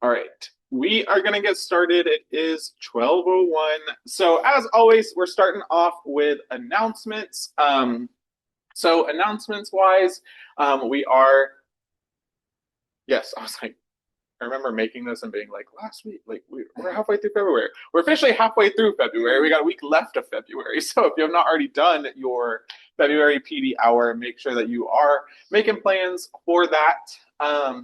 All right. We are going to get started. It is 12:01. So as always, we're starting off with announcements. So announcements wise, we are, yes, I was like, I remember making this and being like, last week, like we're halfway through February. We're officially halfway through February. We got a week left of February. So if you have not already done your February PD hour, make sure that you are making plans for that.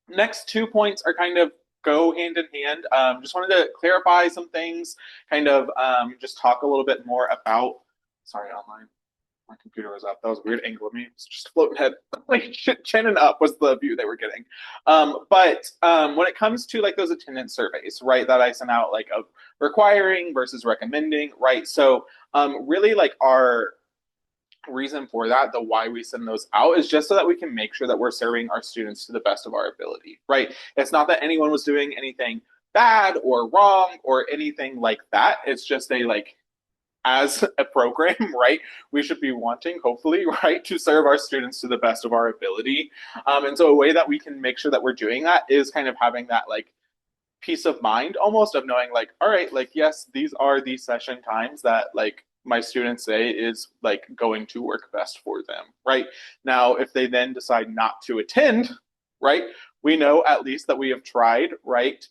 Next 2 points are kind of go hand in hand. Just wanted to clarify some things, kind of just talk a little bit more about. Sorry, online. My computer was up. That was a weird angle of me. It's just floating head, like chin and up was the view they were getting. But when it comes to like those attendance surveys, right, that I sent out, like of requiring versus recommending, right? So really like our reason for that, the why we send those out is just so that we can make sure that we're serving our students to the best of our ability, right? It's not that anyone was doing anything bad or wrong or anything like that. It's just a like as a program, right, we should be wanting, hopefully, right, to serve our students to the best of our ability. And so a way that we can make sure that we're doing that is kind of having that like peace of mind almost of knowing like, all right, like, yes, these are the session times that like my students say is like going to work best for them, right? Now, if they then decide not to attend, right, we know at least that we have tried, right?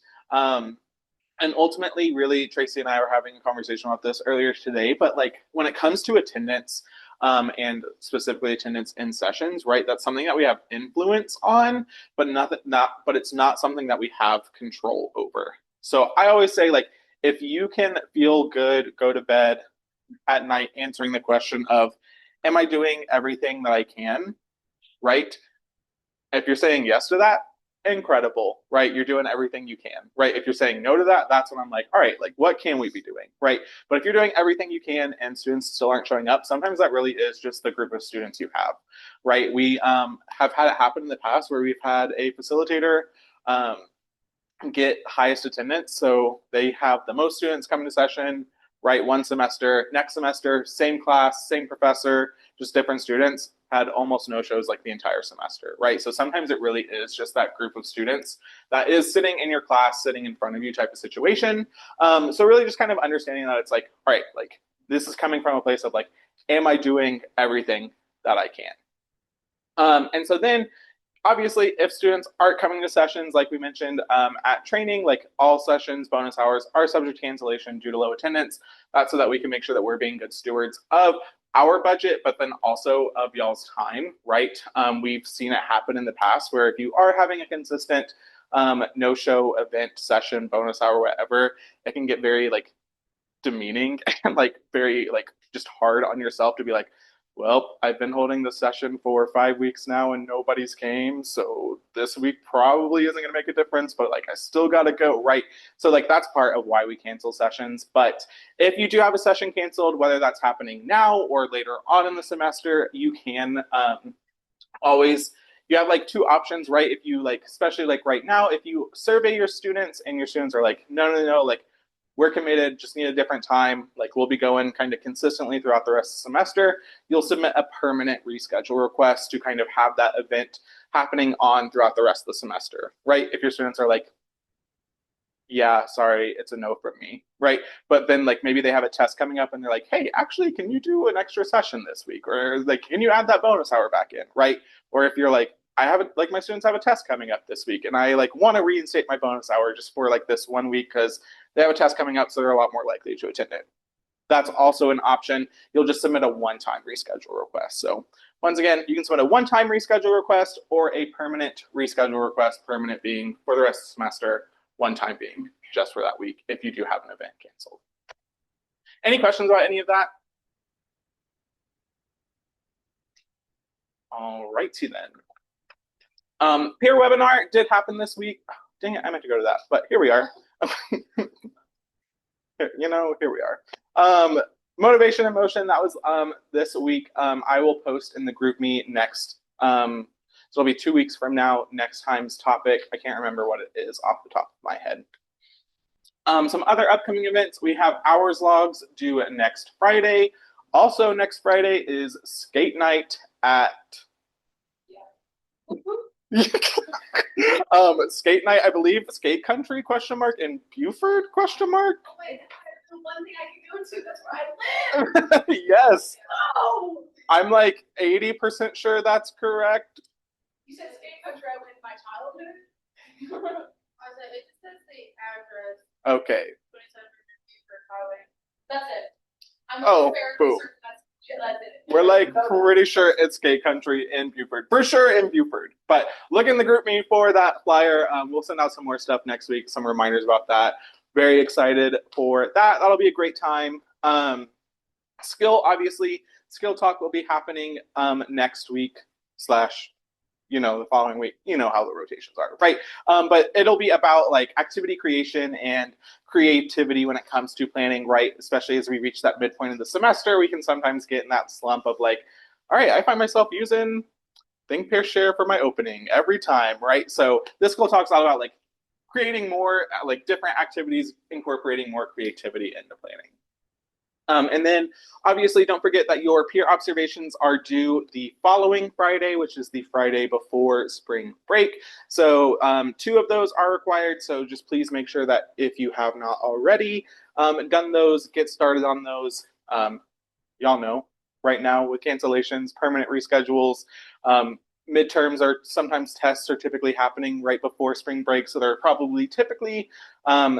And ultimately, really, Tracy and I were having a conversation about this earlier today, but like when it comes to attendance, and specifically attendance in sessions, right? That's something that we have influence on, but but it's not something that we have control over. So I always say, like, if you can feel good, go to bed at night answering the question of, am I doing everything that I can, right? If you're saying yes to that, incredible, right? You're doing everything you can, right? If you're saying no to that, that's when I'm like, all right, like what can we be doing, right? But if you're doing everything you can and students still aren't showing up, sometimes that really is just the group of students you have, right? We have had it happen in the past where we've had a facilitator um, get highest attendance. So they have the most students coming to session, right? One semester, next semester, same class, same professor, just different students had almost no shows like the entire semester, right? So sometimes it really is just that group of students that is sitting in your class, sitting in front of you type of situation. So really just kind of understanding that it's like, all right, like this is coming from a place of like, am I doing everything that I can? And so then obviously, if students aren't coming to sessions, like we mentioned at training, like all sessions, bonus hours are subject to cancellation due to low attendance. That's so that we can make sure that we're being good stewards of our budget, but then also of y'all's time, right? We've seen it happen in the past where if you are having a consistent no-show event, session, bonus hour, whatever, it can get very like demeaning and like very like just hard on yourself to be like, well, I've been holding the session for 5 weeks now and nobody's came. So this week probably isn't going to make a difference, but like I still got to go, right? So, like, that's part of why we cancel sessions. But if you do have a session canceled, whether that's happening now or later on in the semester, you can always. You have like two options, right? If you like, especially like right now, if you survey your students and your students are like, no, no, no, like we're committed, just need a different time. Like we'll be going kind of consistently throughout the rest of the semester. You'll submit a permanent reschedule request to kind of have that event happening on throughout the rest of the semester, right? If your students are like, yeah, sorry, it's a no from me, right? But then like maybe they have a test coming up and they're like, hey, actually, can you do an extra session this week? Or like, can you add that bonus hour back in, right? Or if you're like, I have a, like my students have a test coming up this week and I like want to reinstate my bonus hour just for like this 1 week because they have a test coming up, so they're a lot more likely to attend it. That's also an option. You'll just submit a one-time reschedule request. So once again, you can submit a one-time reschedule request or a permanent reschedule request, permanent being for the rest of the semester, one time being just for that week if you do have an event canceled. Any questions about any of that? All righty then. Peer webinar did happen this week. Oh, dang it, I meant to go to that, but here we are. Here we are. Motivation and motion, that was this week. I will post in the group meet next. So it'll be 2 weeks from now, next time's topic. I can't remember what it is off the top of my head. Some other upcoming events, we have hours logs due next Friday. Also next Friday is skate night at Skate night, I believe. Skate country? Question mark in Buford? Question mark. Oh my God, that's the one thing I can go to. That's where I live. Yes, Oh, I'm like 80% sure that's correct. you said skate country. I went in my childhood. I said it just says the address. Okay. 27 Highway. That's it. I'm Oh, fairly boo. certain that's it. We're like pretty sure it's skate country in Buford. For sure in Buford. But look in the group me for that flyer. We'll send out some more stuff next week, some reminders about that. Very excited for that. That'll be a great time. Obviously, skill talk will be happening next week slash the following week. You know how the rotations are, right? But it'll be about like activity creation and creativity when it comes to planning, right? Especially as we reach that midpoint of the semester, we can sometimes get in that slump of like, all right, I find myself using think, pair, share for my opening every time, right? So this school talks all about like creating more like different activities, incorporating more creativity into planning. And then obviously don't forget that your peer observations are due the following Friday, which is the Friday before spring break. So two of those are required. So just please make sure that if you have not already done those, get started on those. Y'all know right now with cancellations, permanent reschedules, midterms are sometimes tests are typically happening right before spring break. So there are probably typically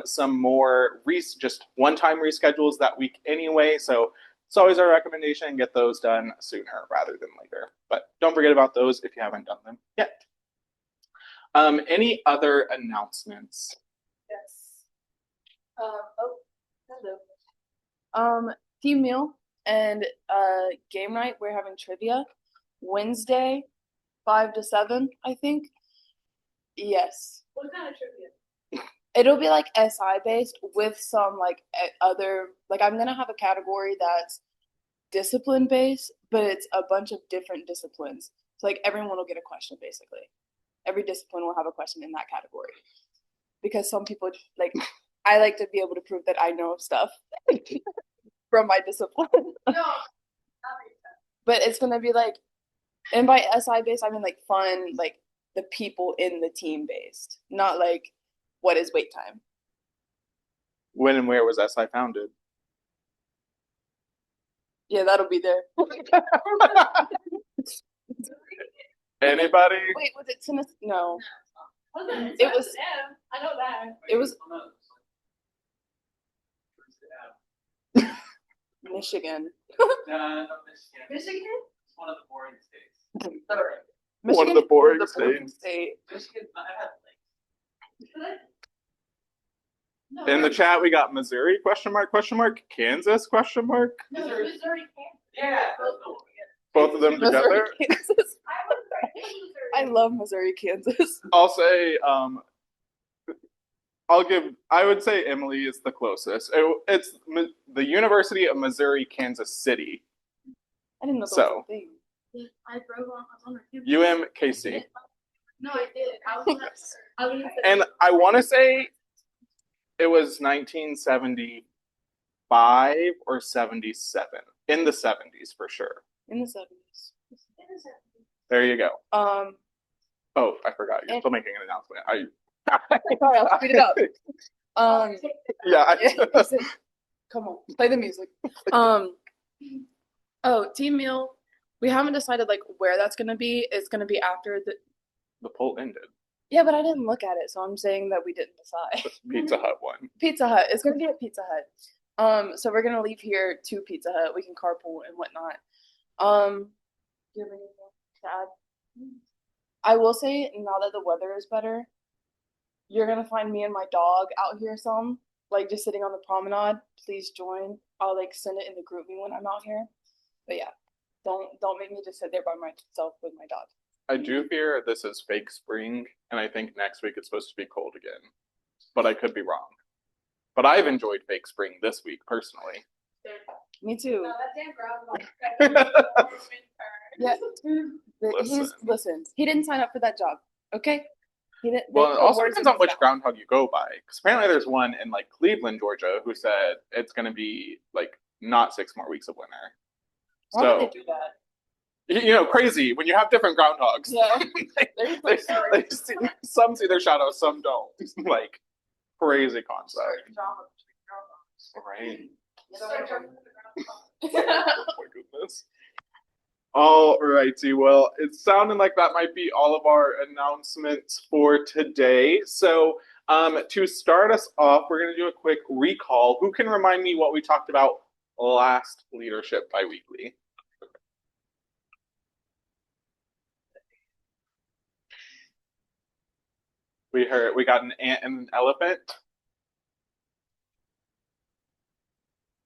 some more just one-time reschedules that week anyway. So it's always our recommendation, get those done sooner rather than later. But don't forget about those if you haven't done them yet. Any other announcements? Yes. Hello. Team meal and game night. We're having trivia Wednesday, 5 to 7, I think. Yes. What kind of trivia? It'll be like SI based with some like other like I'm gonna have a category that's discipline based, but it's a bunch of different disciplines. So like everyone will get a question basically. Every discipline will have a question in that category. Because some people like I like to be able to prove that I know stuff from my discipline. No, but it's gonna be like, and by SI based, I mean like fun, like the people in the team based, not like what is wait time. When and where was SI founded? Yeah, that'll be there. Anybody? Wait, was it Tennessee? No. It was. I know that. It was Michigan. No, not Michigan. Michigan? It's one of the boring states. One of the boring states. Michigan, I have like. In the chat, we got Missouri question mark, Kansas question mark. No, Missouri, Kansas. Yeah. Both of them Missouri, together. Kansas. I love Missouri, Kansas. I'll say, I would say Emily is the closest. It's the University of Missouri, Kansas City. I didn't know that was a thing. I drove on UMKC. No, I did. And I want to say it was 1975 or 77. In the 70s for sure. In the 70s. There you go. Oh, I forgot. You're still making an announcement. Sorry, I'll speed it up. Yeah. Come on, play the music. Team meal. We haven't decided like where that's gonna be. It's gonna be after the poll ended. Yeah, but I didn't look at it, so I'm saying that we didn't decide. Pizza Hut one. Pizza Hut. It's gonna be at Pizza Hut. So we're gonna leave here to Pizza Hut. We can carpool and whatnot. Do you have anything to add? I will say now that the weather is better, you're gonna find me and my dog out here some, like just sitting on the promenade. Please join. I'll like send it in the group me when I'm out here. But yeah, don't make me just sit there by myself with my dog. I do fear this is fake spring, and I think next week it's supposed to be cold again. But I could be wrong. But I've enjoyed fake spring this week personally. Me too. No, that damn ground. Yeah. Listen. He didn't sign up for that job. Okay. He didn't. Well, it also depends on which groundhog you go by. Because apparently there's one in like Cleveland, Georgia, who said it's going to be like not 6 more weeks of winter. Why would they do that? crazy when you have different groundhogs. Yeah. they, There's they, like sorry. some see their shadows, some don't. Like crazy concept, Drama between right? girls. Oh my goodness. All righty. Well, it's sounding like that might be all of our announcements for today. So, to start us off, we're going to do a quick recall. Who can remind me what we talked about last Leadership Biweekly? We got an ant and an elephant.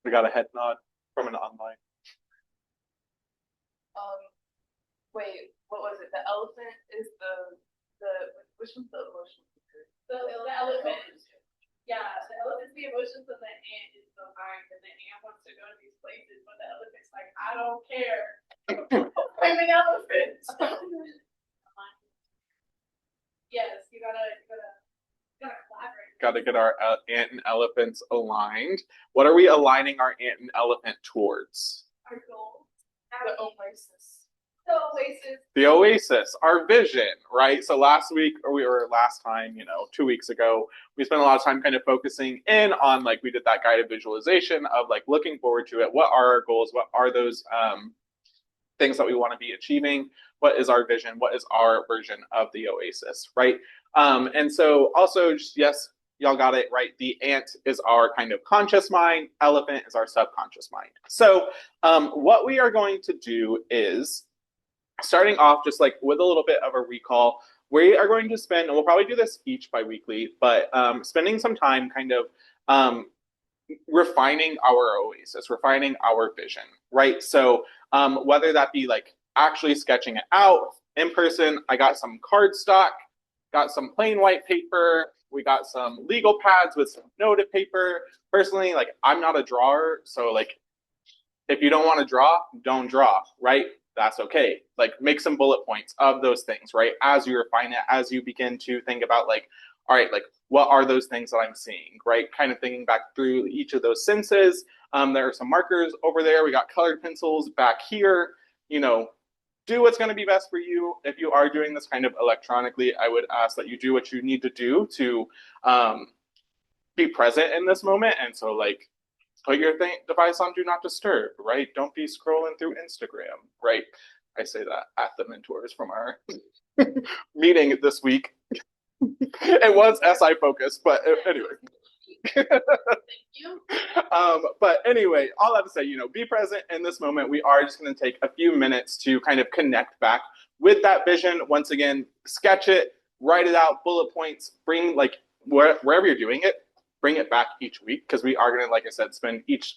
We got a head nod from an online. Um, wait, what was it? The elephant is the which one's the emotional speaker? The elephant. Yeah, the elephant's the emotions and the ant is the mind, and the ant wants to go to these places, but the elephant's like, I don't care. I'm an elephant. Yes, you gotta collaborate. Got to get our ant and elephants aligned. What are we aligning our ant and elephant towards? Our goals. The oasis. The oasis. The oasis, our vision, right? So last week, or last time, 2 weeks ago, we spent a lot of time kind of focusing in on like we did that guided visualization of like looking forward to it. What are our goals? What are those things that we want to be achieving? What is our vision? What is our version of the oasis, right? And so also, just, yes, y'all got it right. The ant is our kind of conscious mind. Elephant is our subconscious mind. So what we are going to do is starting off just like with a little bit of a recall, we are going to spend, and we'll probably do this each biweekly, but spending some time kind of refining our oasis, refining our vision, right? So whether that be like actually sketching it out in person, I got some cardstock, got some plain white paper, we got some legal pads with some noted paper. Personally, like I'm not a drawer, so like if you don't want to draw, don't draw, right? That's okay. Like make some bullet points of those things, right? As you refine it, as you begin to think about like, all right, like what are those things that I'm seeing, right? Kind of thinking back through each of those senses. There are some markers over there. We got colored pencils back here. Do what's going to be best for you. If you are doing this kind of electronically, I would ask that you do what you need to do to be present in this moment. And so, like, put your device on do not disturb, right? Don't be scrolling through Instagram, right? I say that at the mentors from our meeting this week. It was SI focused, but anyway. Thank you. But anyway, all I have to say, be present in this moment. We are just going to take a few minutes to kind of connect back with that vision. Once again, sketch it, write it out, bullet points, bring like wherever you're doing it, bring it back each week because we are going to, like I said, spend each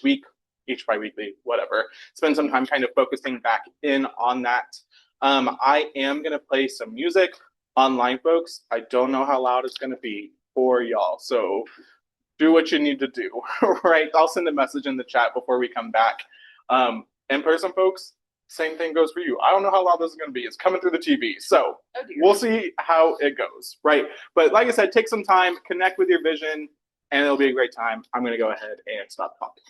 week, each biweekly, whatever, spend some time kind of focusing back in on that. I am going to play some music online, folks. I don't know how loud it's going to be for y'all. So do what you need to do, right? I'll send a message in the chat before we come back. In person, folks, same thing goes for you. I don't know how loud this is going to be. It's coming through the TV. So we'll see how it goes, right? But like I said, take some time, connect with your vision, and it'll be a great time. I'm going to go ahead and stop talking.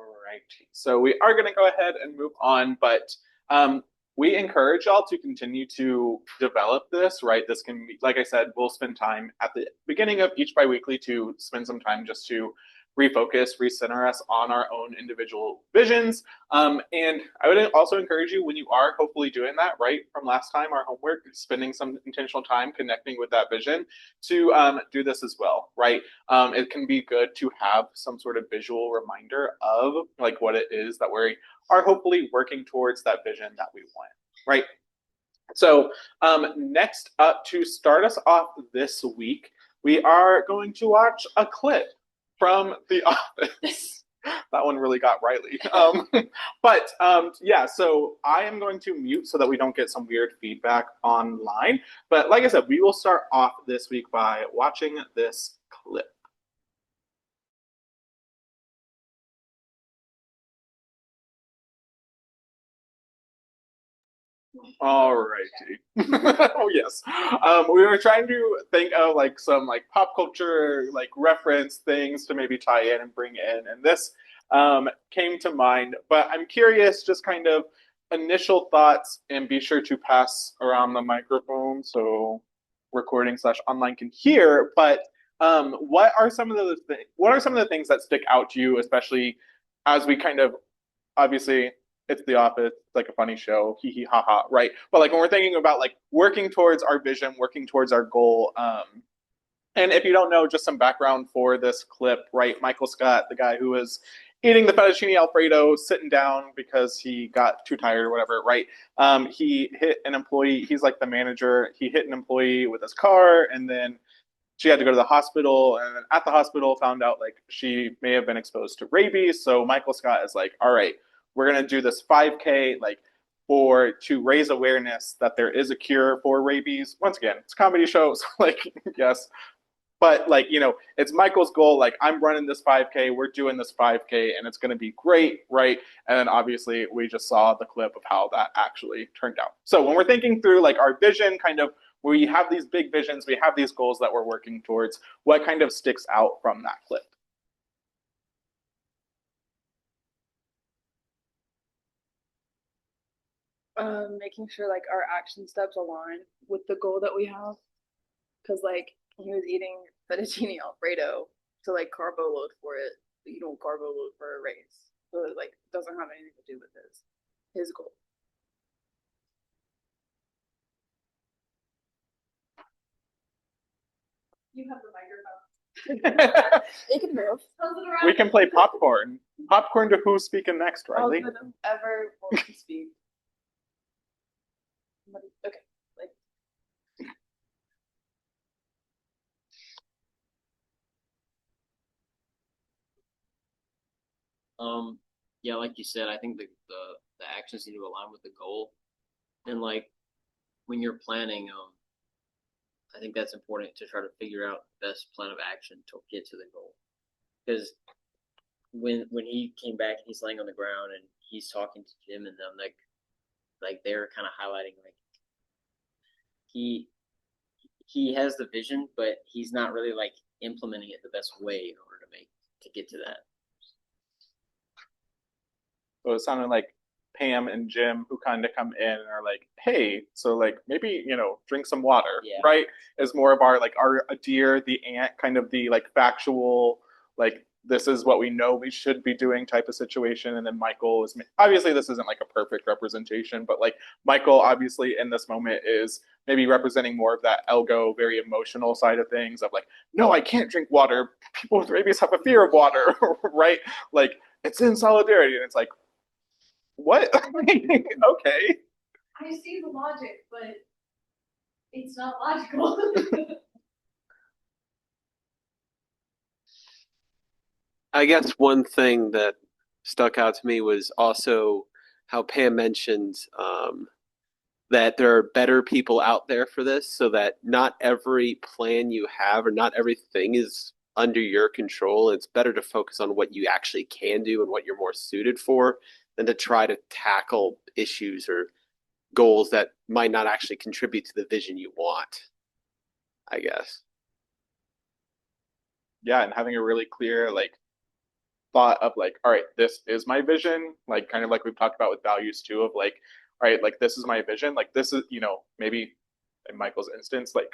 right. So we are going to go ahead and move on, but um, we encourage y'all to continue to develop this, right? This can be, like I said, we'll spend time at the beginning of each biweekly to spend some time just to refocus, recenter us on our own individual visions. And I would also encourage you when you are hopefully doing that, right, from last time, our homework, spending some intentional time connecting with that vision to do this as well, right? It can be good to have some sort of visual reminder of like what it is that we are hopefully working towards that vision that we want, right? So next up to start us off this week, we are going to watch a clip from The Office. That one really got Riley. But yeah, so I am going to mute so that we don't get some weird feedback online. But like I said, we will start off this week by watching this clip. All righty. Oh yes. We were trying to think of like some like pop culture like reference things to maybe tie in and bring in, and this came to mind. But I'm curious, just kind of initial thoughts, and be sure to pass around the microphone so recording slash online can hear. But what are some of the things that stick out to you, especially as we kind of obviously it's The Office, it's like a funny show, hee hee ha ha, right? But like when we're thinking about like working towards our vision, working towards our goal, and if you don't know, just some background for this clip, right? Michael Scott, the guy who was eating the fettuccine alfredo, sitting down because he got too tired or whatever, right? He hit an employee. He's like the manager. He hit an employee with his car, and then she had to go to the hospital, and then at the hospital found out like she may have been exposed to rabies. So Michael Scott is like, all right, we're gonna do this 5K like for to raise awareness that there is a cure for rabies. Once again, it's a comedy show, so like yes, but like it's Michael's goal. Like I'm running this 5K, we're doing this 5K, and it's gonna be great, right? And then obviously we just saw the clip of how that actually turned out. So when we're thinking through like our vision, kind of we have these big visions, we have these goals that we're working towards. What kind of sticks out from that clip? Making sure like our action steps align with the goal that we have. Cause like he was eating fettuccine alfredo to like carbo load for it, but you don't carbo load for a race. So it like doesn't have anything to do with his goal. You have the microphone. It can move. We can play popcorn. Popcorn to who's speaking next, Riley? Ever want to speak. Okay. Like Yeah, like you said, I think the actions need to align with the goal, and like when you're planning, I think that's important to try to figure out the best plan of action to get to the goal. Because when he came back and he's laying on the ground and he's talking to Jim and them, like they're kind of highlighting like he he has the vision, but he's not really like implementing it the best way in order to get to that. So it sounded like Pam and Jim who kind of come in and are like, hey, so like maybe, drink some water, Yeah. right? Is more of our a deer, the ant, kind of the like factual, like this is what we know we should be doing type of situation. And then Michael is obviously this isn't like a perfect representation, but like Michael obviously in this moment is maybe representing more of that Elgo, very emotional side of things of like, no, I can't drink water. People with rabies have a fear of water, right? Like it's in solidarity. And it's like, what? Okay. I see the logic, but it's not logical. I guess one thing that stuck out to me was also how Pam mentioned that there are better people out there for this, so that not every plan you have or not everything is under your control. It's better to focus on what you actually can do and what you're more suited for than to try to tackle issues or goals that might not actually contribute to the vision you want, I guess. Yeah, and having a really clear like thought of like, all right, this is my vision, like kind of like we've talked about with values too, of like, all right, like this is my vision, like this is, maybe in Michael's instance, like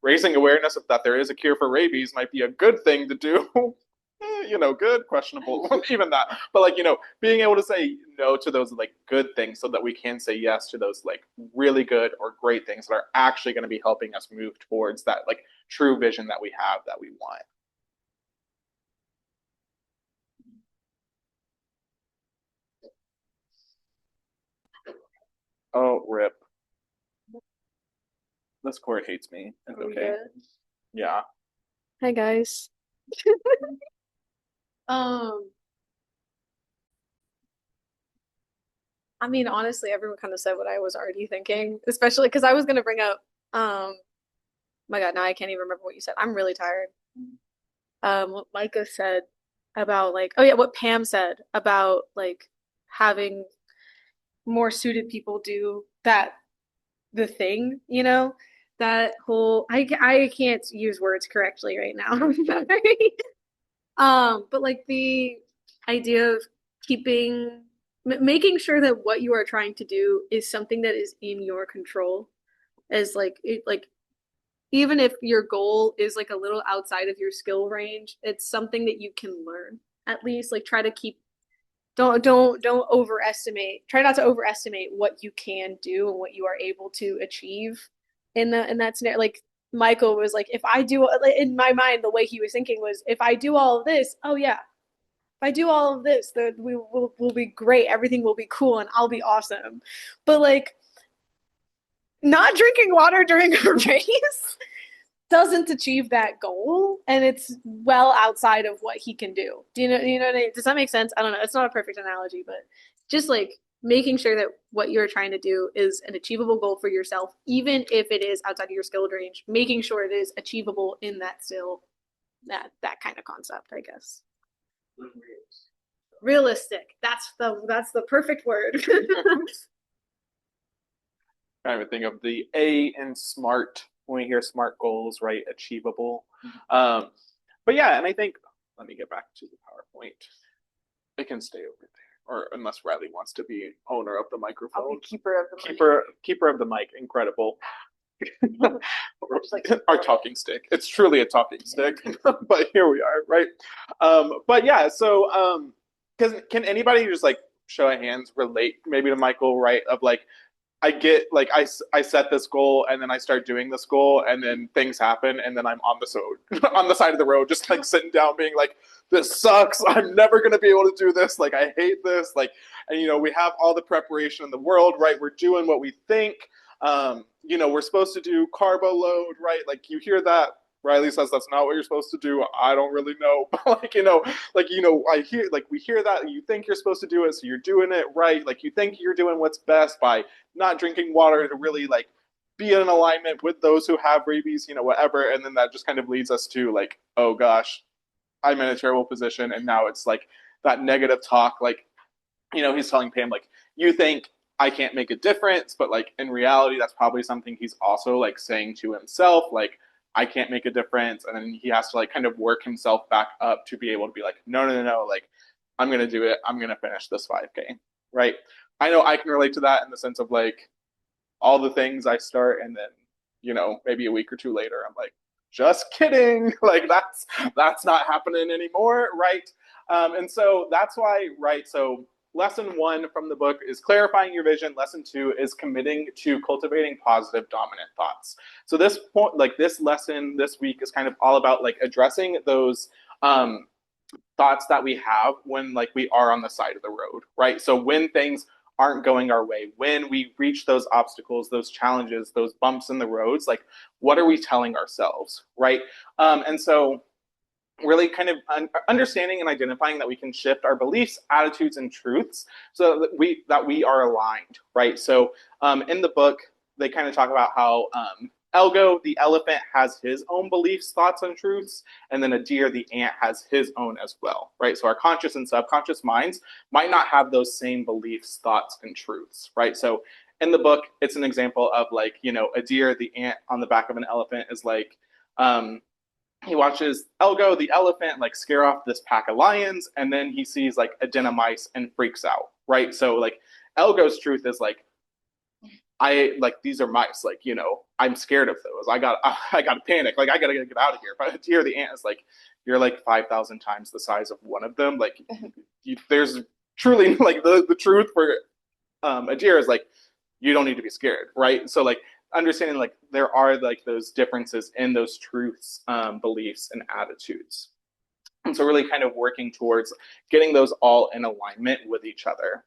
raising awareness of that there is a cure for rabies might be a good thing to do. Good, questionable, even that. But like, being able to say no to those like good things so that we can say yes to those like really good or great things that are actually going to be helping us move towards that like true vision that we have that we want. Oh, rip. This court hates me. It's okay. Yeah. Hi guys. Um, I mean, honestly, everyone kind of said what I was already thinking, especially because I was gonna bring up, my God, now I can't even remember what you said. I'm really tired. What Micah said about like, oh yeah, what Pam said about like having more suited people do the thing, that whole, I can't use words correctly right now. I'm sorry. But like the idea of keeping, making sure that what you are trying to do is something that is in your control, as like even if your goal is like a little outside of your skill range, it's something that you can learn. At least like try to keep, don't overestimate. Try not to overestimate what you can do and what you are able to achieve in that scenario. Like Michael was like, if I do, like, in my mind, the way he was thinking was, if I do all of this, oh yeah, if I do all of this, then we'll be great. Everything will be cool and I'll be awesome. But like not drinking water during a race doesn't achieve that goal, and it's well outside of what he can do. Do you know what I mean? Does that make sense? I don't know. It's not a perfect analogy, but just like making sure that what you're trying to do is an achievable goal for yourself, even if it is outside of your skill range, making sure it is achievable in that still that kind of concept, I guess. Realistic. That's the perfect word. Kind of think of the A in SMART when we hear SMART goals, right? Achievable. But yeah, and I think, let me get back to the PowerPoint. It can stay over there. Or unless Riley wants to be owner of the microphone. I'll be keeper of the keeper of the mic. Incredible. Our talking stick. It's truly a talking stick. But here we are, right? But yeah, so can anybody just like show of hands relate maybe to Michael, right? Of like I get like I set this goal and then I start doing this goal and then things happen and then I'm on the road on the side of the road just like sitting down being like this sucks, I'm never going to be able to do this, like I hate this, like, and we have all the preparation in the world, right? We're doing what we think, we're supposed to do carbo load, right? Like you hear that Riley says that's not what you're supposed to do. I don't really know, but I hear like we hear that you think you're supposed to do it, so you're doing it right. Like you think you're doing what's best by not drinking water to really like be in alignment with those who have rabies, whatever. And then that just kind of leads us to like, oh gosh, I'm in a terrible position, and now it's like that negative talk. Like, he's telling Pam like, you think I can't make a difference, but like in reality, that's probably something he's also like saying to himself, like I can't make a difference. And then he has to like kind of work himself back up to be able to be like, no, no, no, no, like I'm going to do it. I'm going to finish this 5K. Right. I know I can relate to that in the sense of like all the things I start and then, maybe a week or two later, I'm like, just kidding. Like that's not happening anymore. Right. And so that's why, right. So lesson 1 from the book is clarifying your vision. Lesson 2 is committing to cultivating positive dominant thoughts. So this point, like this lesson this week is kind of all about like addressing those thoughts that we have when like we are on the side of the road, right? So when things aren't going our way, when we reach those obstacles, those challenges, those bumps in the roads, like what are we telling ourselves, right? And so really kind of understanding and identifying that we can shift our beliefs, attitudes, and truths so that we are aligned, right? So in the book, they kind of talk about how Elgo, the elephant, has his own beliefs, thoughts, and truths, and then a deer, the ant, has his own as well, right? So our conscious and subconscious minds might not have those same beliefs, thoughts, and truths, right? So in the book, it's an example of like, a deer, the ant on the back of an elephant is like, he watches Elgo the elephant like scare off this pack of lions, and then he sees like a den of mice and freaks out, right? So like Elgo's truth is like, I like these are mice, like, I'm scared of those. I got to panic, like I got to get out of here. But here the ant is like, you're like 5,000 times the size of one of them. Like, there's truly like the truth for Ajir is like, you don't need to be scared, right? So like understanding like there are like those differences in those truths, beliefs, and attitudes. And so really kind of working towards getting those all in alignment with each other.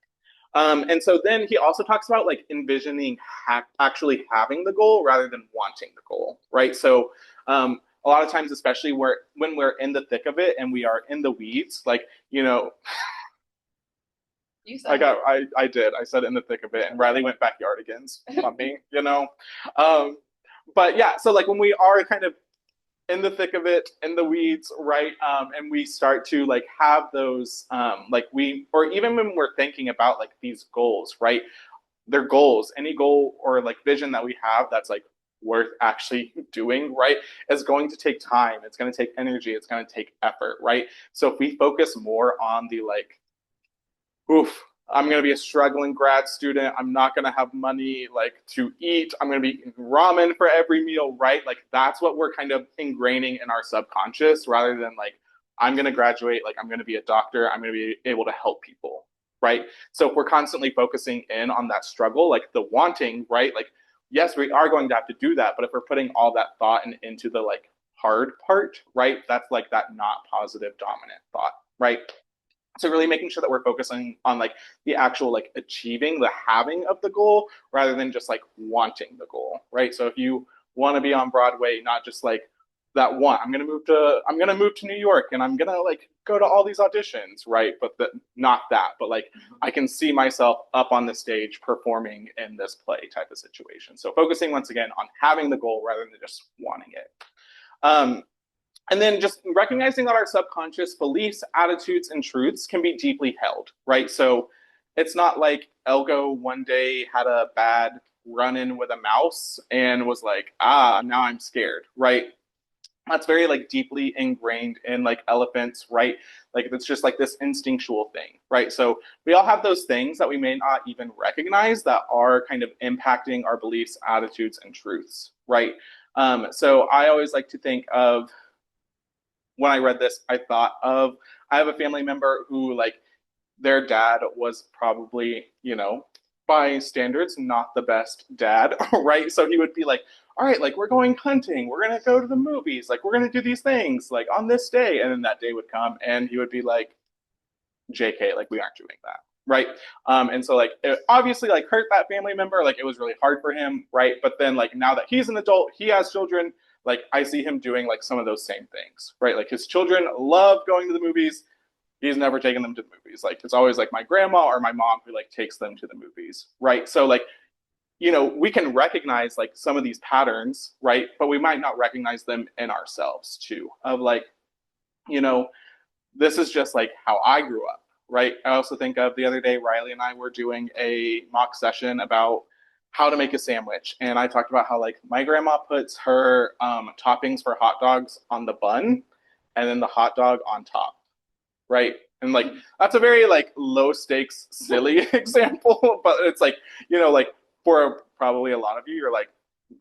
And so then he also talks about like envisioning actually having the goal rather than wanting the goal, right? So a lot of times, especially when we're in the thick of it and we are in the weeds, like, You said I did. I said in the thick of it, and Riley went backyardigans on me. But yeah, so like when we are kind of in the thick of it, in the weeds, right? And we start to like have those, or even when we're thinking about like these goals, right? They're goals. Any goal or like vision that we have that's like worth actually doing, right? Is going to take time. It's going to take energy. It's going to take effort, right? So if we focus more on the like, oof, I'm going to be a struggling grad student. I'm not going to have money like to eat. I'm going to be eating ramen for every meal, right? Like that's what we're kind of ingraining in our subconscious rather than like, I'm going to graduate, like I'm going to be a doctor. I'm going to be able to help people, right? So if we're constantly focusing in on that struggle, like the wanting, right? Like, yes, we are going to have to do that. But if we're putting all that thought into the like hard part, right? That's like that not positive dominant thought, right? So really making sure that we're focusing on like the actual like achieving the having of the goal rather than just like wanting the goal, right? So if you want to be on Broadway, not just like that one, I'm gonna move to New York and I'm gonna like go to all these auditions, right? But not that, but like I can see myself up on the stage performing in this play type of situation. So focusing once again on having the goal rather than just wanting it. Um, and then just recognizing that our subconscious beliefs, attitudes, and truths can be deeply held, right? So it's not like Elgo one day had a bad run in with a mouse and was like, now I'm scared, right? That's very like deeply ingrained in like elephants, right? Like it's just like this instinctual thing, right? So we all have those things that we may not even recognize that are kind of impacting our beliefs, attitudes, and truths, right? So I always like to think of when I read this, I have a family member who like their dad was probably, by standards, not the best dad, right? So he would be like, all right, like we're going hunting, we're gonna go to the movies, like we're gonna do these things like on this day. And then that day would come and he would be like, JK, like we aren't doing that. Right. And so like it obviously like hurt that family member. Like it was really hard for him, right? But then like now that he's an adult, he has children, like I see him doing like some of those same things, right? Like his children love going to the movies. He's never taken them to the movies. Like it's always like my grandma or my mom who like takes them to the movies, right? So like, we can recognize like some of these patterns, right? But we might not recognize them in ourselves too, of like, you know, this is just like how I grew up, right? I also think of the other day, Riley and I were doing a mock session about how to make a sandwich. And I talked about how like my grandma puts her toppings for hot dogs on the bun and then the hot dog on top, right? And like that's a very like low stakes, silly example, but it's like, like for probably a lot of you, you're like,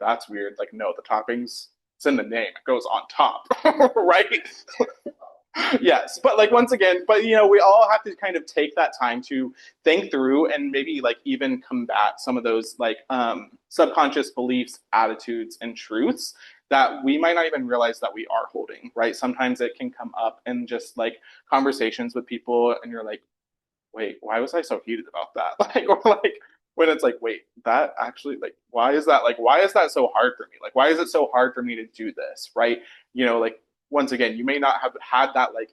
that's weird. Like, no, the toppings, it's in the name, it goes on top, right? Yes, but like once again, but we all have to kind of take that time to think through and maybe like even combat some of those like subconscious beliefs, attitudes, and truths that we might not even realize that we are holding, right? Sometimes it can come up in just like conversations with people and you're like, wait, why was I so heated about that? Like, or like when it's like, wait, that actually like why is that so hard for me? Like why is it so hard for me to do this, right? Like once again, you may not have had that like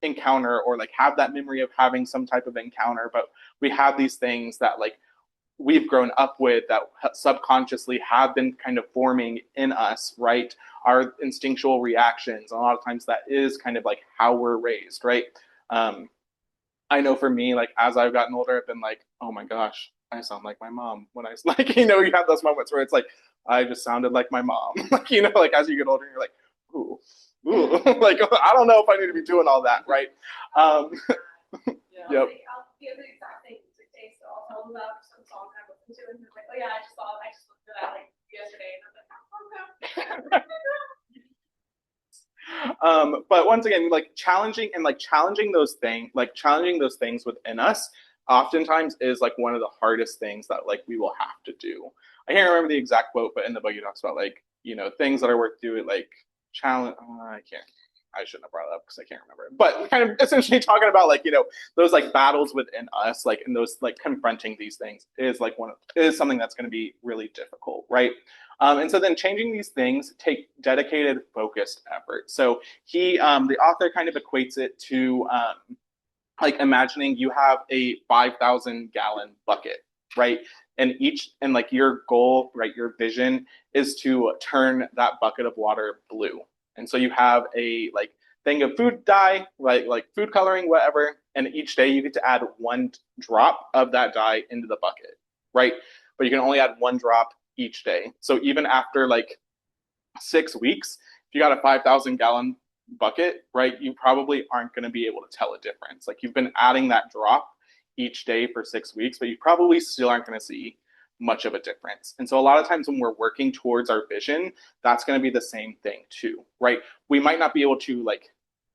encounter or like have that memory of having some type of encounter, but we have these things that like we've grown up with that subconsciously have been kind of forming in us, right? Our instinctual reactions. A lot of times that is kind of like how we're raised, right? I know for me, like as I've gotten older, I've been like, oh my gosh, I sound like my mom when I like, you have those moments where it's like, I just sounded like my mom. Like, like as you get older, you're like, ooh, Ooh, like I don't know if I need to be doing all that, right? Um, Yeah. yep. I'll give the exact thing to taste. So I'll tell them about some song I listened to, and he's like, "Oh yeah, I just saw it. I just listened to that like yesterday." And I'm like, "Oh, okay." But once again, like challenging those things within us, oftentimes is like one of the hardest things that like we will have to do. I can't remember the exact quote, but in the book he talks about like things that are worth doing, like challenge. I can't. I shouldn't have brought it up because I can't remember it. But kind of essentially talking about like those like battles within us, like and those like confronting these things is like is something that's going to be really difficult, right? And so then changing these things take dedicated, focused effort. So the author kind of equates it to like imagining you have a 5,000 gallon bucket, right? And like your goal, right, your vision is to turn that bucket of water blue. And so you have a like thing of food dye, like food coloring, whatever, and each day you get to add one drop of that dye into the bucket, right? But you can only add one drop each day. So even after like 6 weeks, if you got a 5,000 gallon bucket, right, you probably aren't going to be able to tell a difference. Like you've been adding that drop each day for 6 weeks, but you probably still aren't going to see much of a difference. And so a lot of times when we're working towards our vision, that's going to be the same thing too, right? We might not be able to like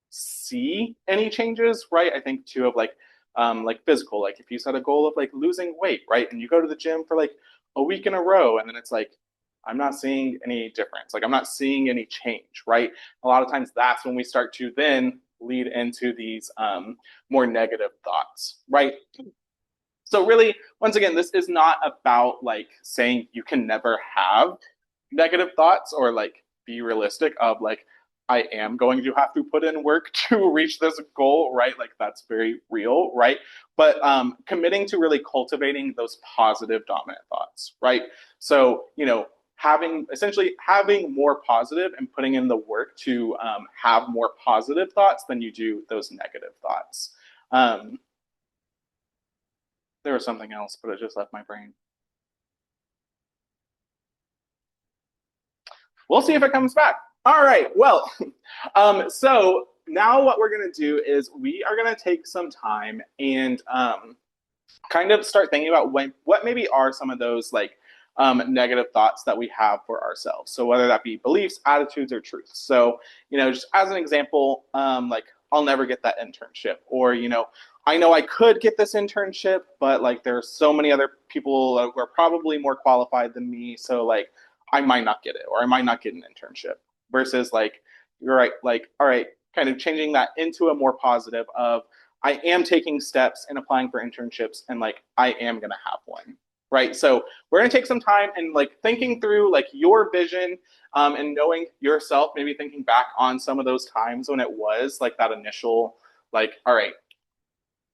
see any changes, right? I think too of like physical, like if you set a goal of like losing weight, right? And you go to the gym for like a week in a row and then it's like I'm not seeing any difference. Like I'm not seeing any change, right? A lot of times that's when we start to then lead into these more negative thoughts, right? So really, once again, this is not about like saying you can never have negative thoughts or like be realistic of like I am going to have to put in work to reach this goal, right? Like that's very real, right? But committing to really cultivating those positive dominant thoughts, right? So having more positive and putting in the work to have more positive thoughts than you do those negative thoughts. Um, there was something else, but it just left my brain. We'll see if it comes back. All right. Well, so now what we're going to do is we are going to take some time and kind of start thinking about what maybe are some of those like negative thoughts that we have for ourselves. So whether that be beliefs, attitudes, or truths. So just as an example, like I'll never get that internship, or I know I could get this internship, but like there's so many other people who are probably more qualified than me, so like I might not get it, or I might not get an internship. Versus like you're right, like all right, kind of changing that into a more positive of I am taking steps and applying for internships and like I am going to have one. Right. So we're going to take some time and like thinking through like your vision and knowing yourself, maybe thinking back on some of those times when it was like that initial, like, all right,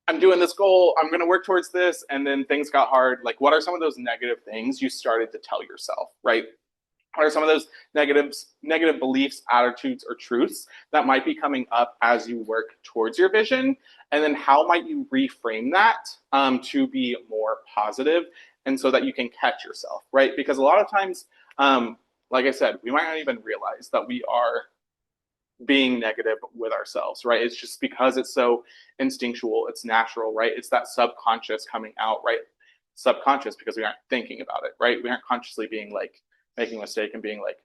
I'm doing this goal, I'm going to work towards this. And then things got hard. Like, what are some of those negative things you started to tell yourself? Right. What are some of those negative beliefs, attitudes, or truths that might be coming up as you work towards your vision? And then how might you reframe that to be more positive and so that you can catch yourself, right? Because a lot of times, like I said, we might not even realize that we are being negative with ourselves, right? It's just because it's so instinctual, it's natural, right? It's that subconscious coming out, right? Subconscious because we aren't thinking about it, right? We aren't consciously being like making a mistake and being like,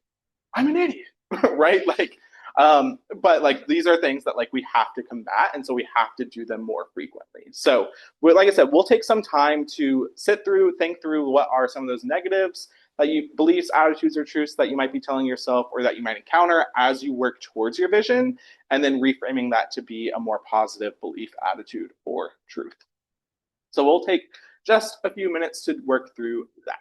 I'm an idiot, right? Like, but like these are things that like we have to combat, and so we have to do them more frequently. So, like I said, we'll take some time to sit through, think through what are some of those negatives that you beliefs, attitudes, or truths that you might be telling yourself or that you might encounter as you work towards your vision, and then reframing that to be a more positive belief, attitude, or truth. So we'll take just a few minutes to work through that.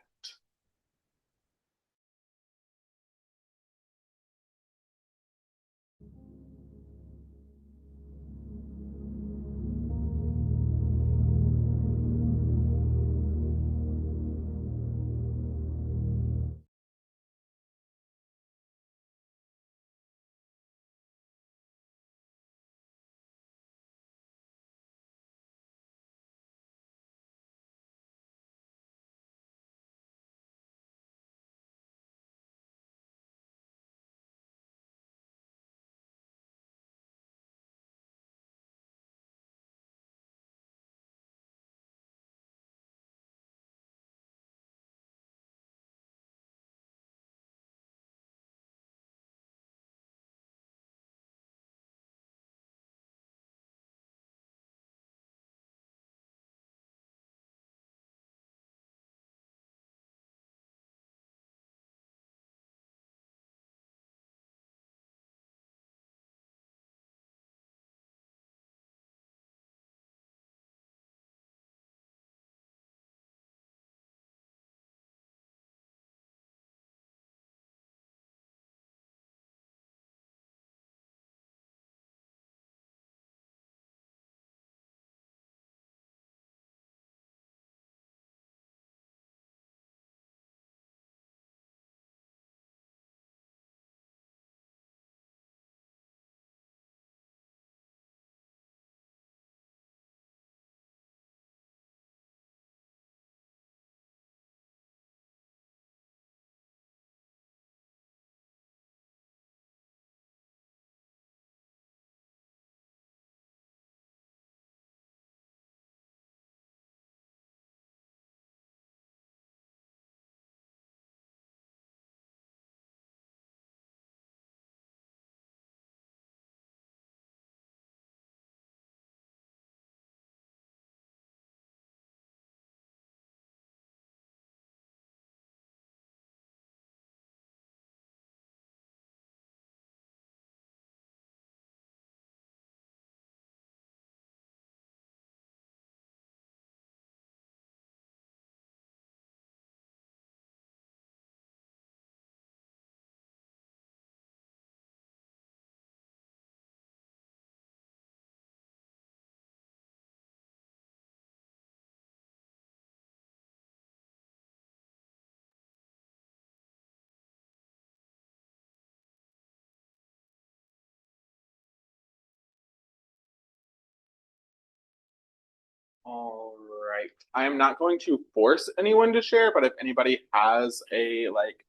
All right. I am not going to force anyone to share, but if anybody has a like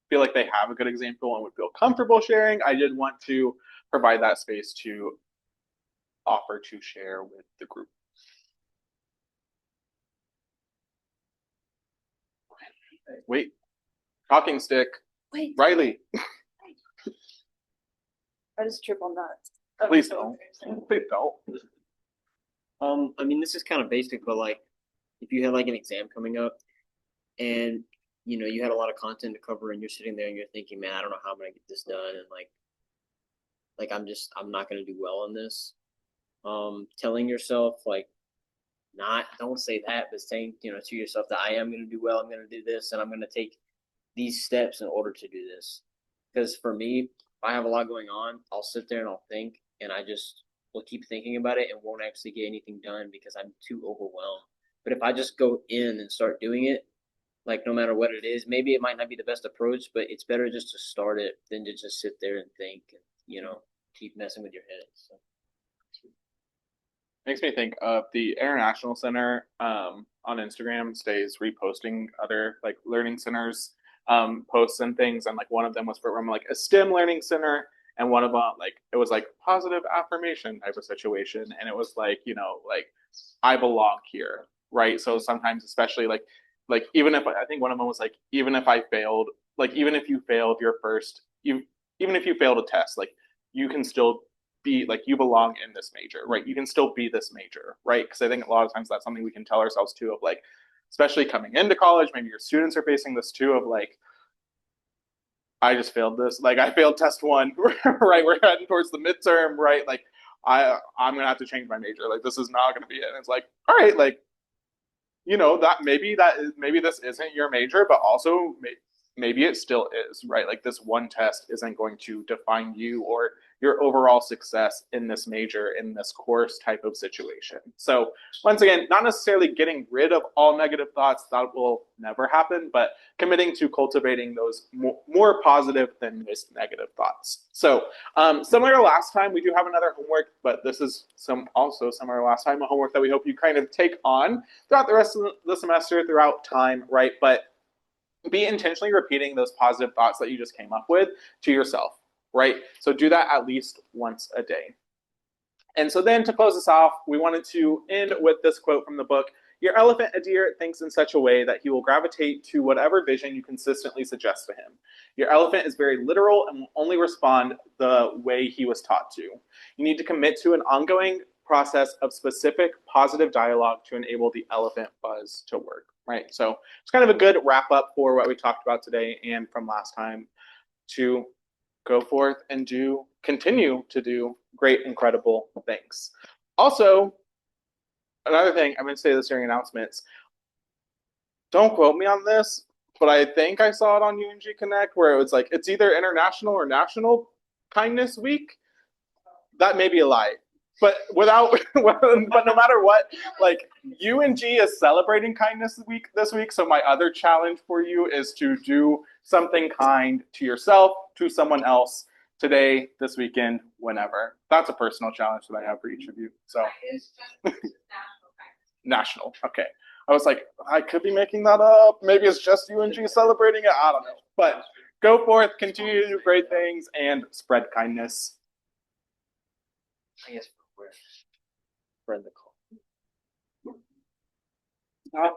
feel like they have a good example and would feel comfortable sharing, I did want to provide that space to offer to share with the group. Wait, talking stick. Wait, Riley, I just trip on that. please don't. Please don't. I mean, this is kind of basic, but like, if you had like an exam coming up, and you had a lot of content to cover, and you're sitting there and you're thinking, man, I don't know how I'm gonna get this done, and like I'm not gonna do well on this. Telling yourself like, not don't say that, but saying to yourself that I am gonna do well, I'm gonna do this, and I'm gonna take these steps in order to do this. Because for me, if I have a lot going on, I'll sit there and I'll think, and I just will keep thinking about it and won't actually get anything done because I'm too overwhelmed. But if I just go in and start doing it, like no matter what it is, maybe it might not be the best approach, but it's better just to start it than to just sit there and think and keep messing with your head. So. Makes me think of the International Center on Instagram stays reposting other like learning centers posts and things, and like one of them was from like a STEM learning center, and one of them like it was like positive affirmation type of situation, and it was like like I belong here, right? So sometimes, especially like even if I think one of them was like even if I failed, like even if you failed your first you even if you failed a test, like you can still be like you belong in this major, right? You can still be this major, right? Because I think a lot of times that's something we can tell ourselves too of like, especially coming into college, maybe your students are facing this too of like, I just failed this. Like I failed test one, right? We're heading towards the midterm, right? Like I'm gonna have to change my major. Like this is not gonna be it. And it's like, all right, like that is maybe this isn't your major, but also maybe it still is, right? Like this one test isn't going to define you or your overall success in this major, in this course type of situation. So once again, not necessarily getting rid of all negative thoughts, that will never happen, but committing to cultivating those more positive than just negative thoughts. So similar to last time, we do have another homework, but this is also similar to last time, a homework that we hope you kind of take on throughout the rest of the semester, throughout time, right? But be intentionally repeating those positive thoughts that you just came up with to yourself, right? So do that at least once a day. And so then to close this off, we wanted to end with this quote from the book. Your elephant, a deer, thinks in such a way that he will gravitate to whatever vision you consistently suggest to him. Your elephant is very literal and will only respond the way he was taught to. You need to commit to an ongoing process of specific positive dialogue to enable the elephant buzz to work, right? So it's kind of a good wrap up for what we talked about today and from last time to go forth and continue to do great, incredible things. Also, another thing, I'm going to say this during announcements. Don't quote me on this, but I think I saw it on UNG Connect where it was like, it's either International or National Kindness Week. That may be a lie. But but no matter what, like UNG is celebrating kindness week this week. So my other challenge for you is to do something kind to yourself, to someone else today, this weekend, whenever. That's a personal challenge that I have for each of you. So national. Okay. I was like, I could be making that up. Maybe it's just UNG celebrating it. I don't know. But go forth, continue to do great things, and spread kindness. I guess we're in the